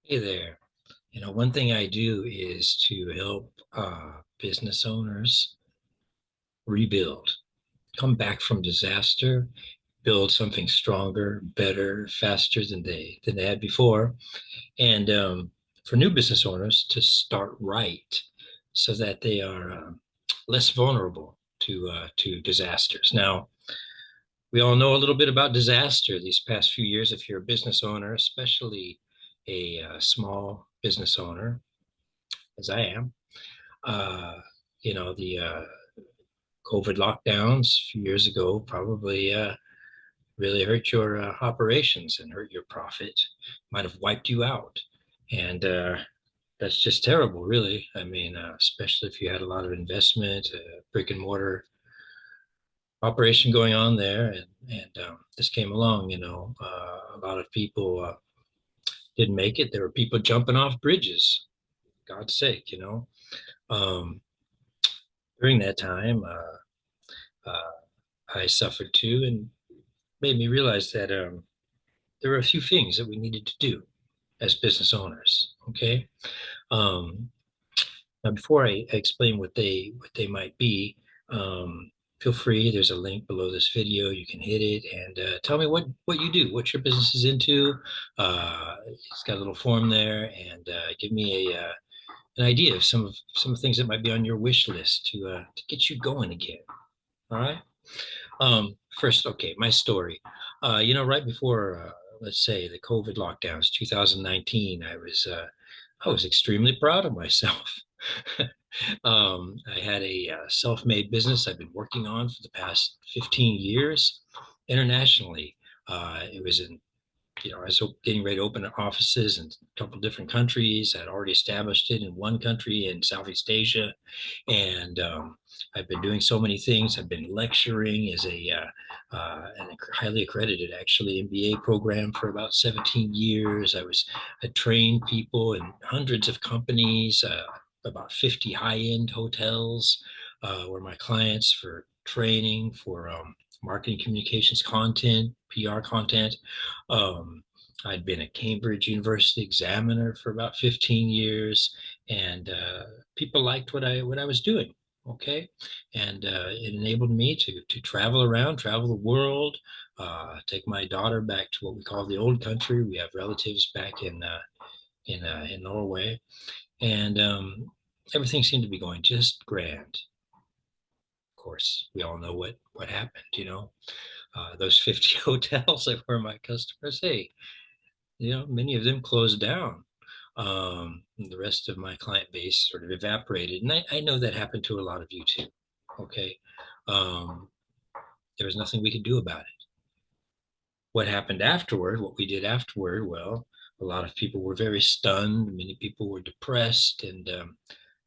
Hey there. One thing I do is to help business owners rebuild, come back from disaster, build something stronger, better, faster than they had before, and for new business owners to start right, so that they are less vulnerable to disasters. Now, we all know a little bit about disaster these past few years. If you're a business owner, especially a small business owner, as I am. Uh, the COVID lockdowns a few years ago probably really hurt your operations and hurt your profit, might have wiped you out. And that's just terrible, really. I mean, especially if you had a lot of investment, brick and mortar operation going on there. And this came along, a lot of people didn't make it. There were people jumping off bridges, God's sake. Um, During that time, uh, I suffered too, and made me realize that there were a few things that we needed to do as business owners. Okay. Um, Now, before I explain what they might be, um, feel free. There's a link below this video. You can hit it and tell me what you do, what your business is into. It's got a little form there, and give me a an idea of some of the things that might be on your wish list to get you going again. All right. First, okay, my story. Right before, let's say, the COVID lockdowns, 2019, I was extremely proud of myself. I had a self-made business I've been working on for the past 15 years internationally. It was in I was getting ready to open offices in a couple of different countries. I'd already established it in one country in Southeast Asia, and I've been doing so many things. I've been lecturing as an highly accredited, actually, MBA program for about 17 years. I trained people in hundreds of companies, about 50 high-end hotels were my clients for training, for marketing communications content, PR content. Um, I'd been a Cambridge University examiner for about 15 years, and people liked what I was doing. Okay, and it enabled me to travel around, travel the world, take my daughter back to what we call the old country. We have relatives back in Norway, and everything seemed to be going just grand. Of course, we all know what happened. Those 50 hotels that were my customers. Hey, many of them closed down. The rest of my client base sort of evaporated. And I know that happened to a lot of you too. Okay. Um, there was nothing we could do about it. What happened afterward, what we did afterward, well, a lot of people were very stunned. Many people were depressed. And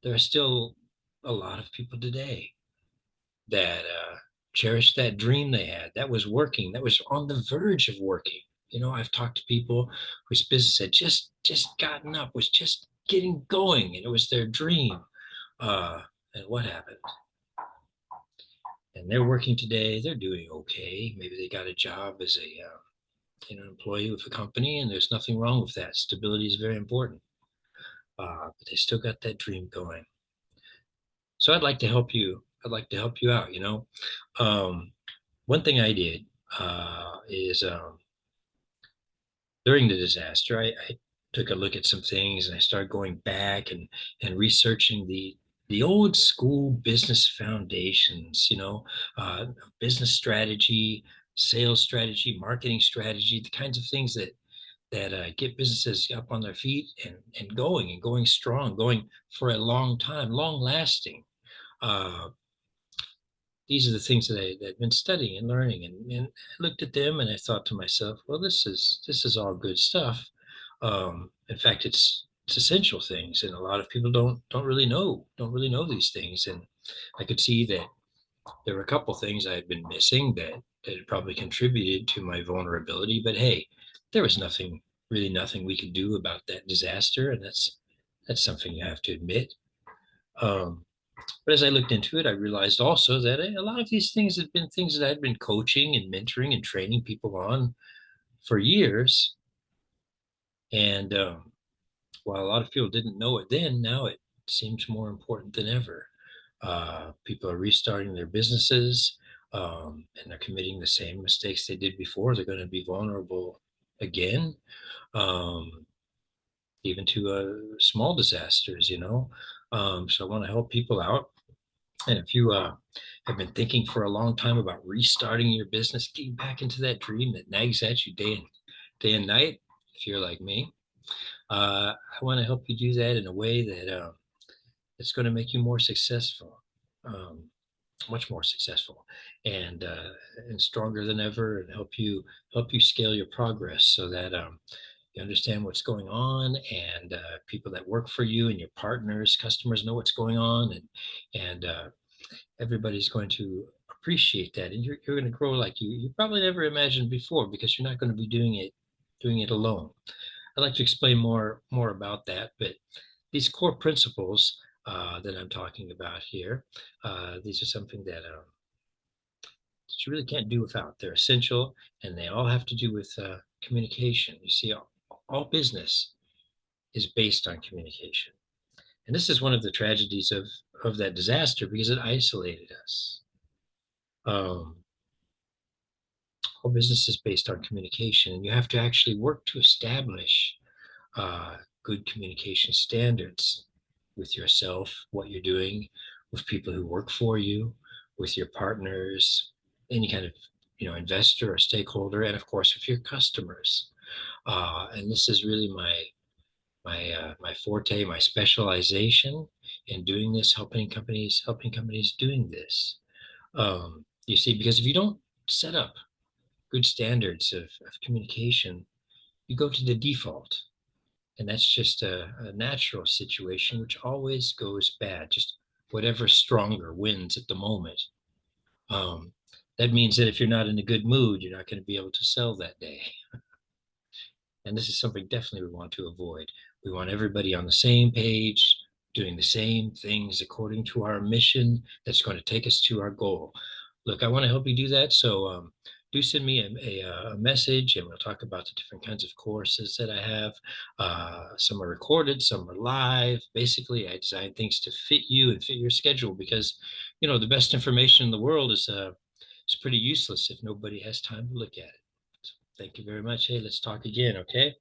there are still a lot of people today that cherished that dream they had, that was working, that was on the verge of working. I've talked to people whose business had just gotten up, was just getting going, and it was their dream. And what happened? And they're working today. They're doing okay. Maybe they got a job as a employee with a company, and there's nothing wrong with that. Stability is very important. But they still got that dream going. So I'd like to help you. I'd like to help you out. Um, One thing I did is during the disaster, I took a look at some things, and I started going back and researching the old school business foundations. Business strategy, sales strategy, marketing strategy, the kinds of things that get businesses up on their feet and going strong, going for a long time, long lasting. Uh, these are the things that I've been studying and learning, and I looked at them and I thought to myself, well, this is all good stuff. In fact, it's essential things, and a lot of people don't really know these things. And I could see that there were a couple things I had been missing that had probably contributed to my vulnerability. But hey, there was nothing we could do about that disaster, and that's something you have to admit. Um, but as I looked into it, I realized also that a lot of these things had been things that I'd been coaching and mentoring and training people on for years. And while a lot of people didn't know it then, now it seems more important than ever. People are restarting their businesses, and they're committing the same mistakes they did before. They're going to be vulnerable again, um, even to small disasters, you know. So I want to help people out. And if you have been thinking for a long time about restarting your business, getting back into that dream that nags at you day and night, if you're like me, I want to help you do that in a way that it's going to make you more successful, um, much more successful, and stronger than ever, and help you scale your progress so that you understand what's going on, and people that work for you and your partners, customers know what's going on, and everybody's going to appreciate that, and you're going to grow like you probably never imagined before because you're not going to be doing it alone. I'd like to explain more about that, but these core principles that I'm talking about here, these are something that you really can't do without. They're essential, and they all have to do with communication. You see, all business is based on communication, and this is one of the tragedies of that disaster because it isolated us. Um, all business is based on communication, and you have to actually work to establish good communication standards with yourself, what you're doing, with people who work for you, with your partners, any kind of investor or stakeholder, and of course with your customers. And this is really my forte, my specialization in doing this, helping companies doing this. You see, because if you don't set up good standards of communication, you go to the default, and that's just a natural situation which always goes bad. Just whatever's stronger wins at the moment. um, that means that if you're not in a good mood, you're not going to be able to sell that day, and this is something definitely we want to avoid. We want everybody on the same page, doing the same things according to our mission that's going to take us to our goal. Look, I want to help you do that. So do send me a message, and we'll talk about the different kinds of courses that I have. Some are recorded, some are live. Basically, I design things to fit you and fit your schedule because, the best information in the world is pretty useless if nobody has time to look at it. So thank you very much. Hey, let's talk again, okay?